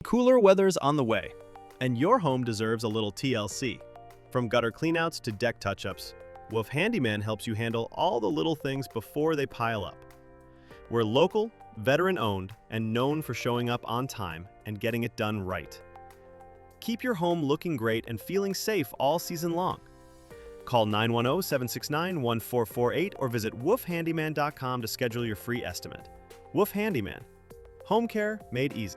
Cooler weather's on the way, and your home deserves a little TLC. From gutter cleanouts to deck touch-ups, WOOF Handyman helps you handle all the little things before they pile up. We're local, veteran-owned, and known for showing up on time and getting it done right. Keep your home looking great and feeling safe all season long. Call 910-769-1448 or visit woofhandyman.com to schedule your free estimate. WOOF Handyman. Home care made easy.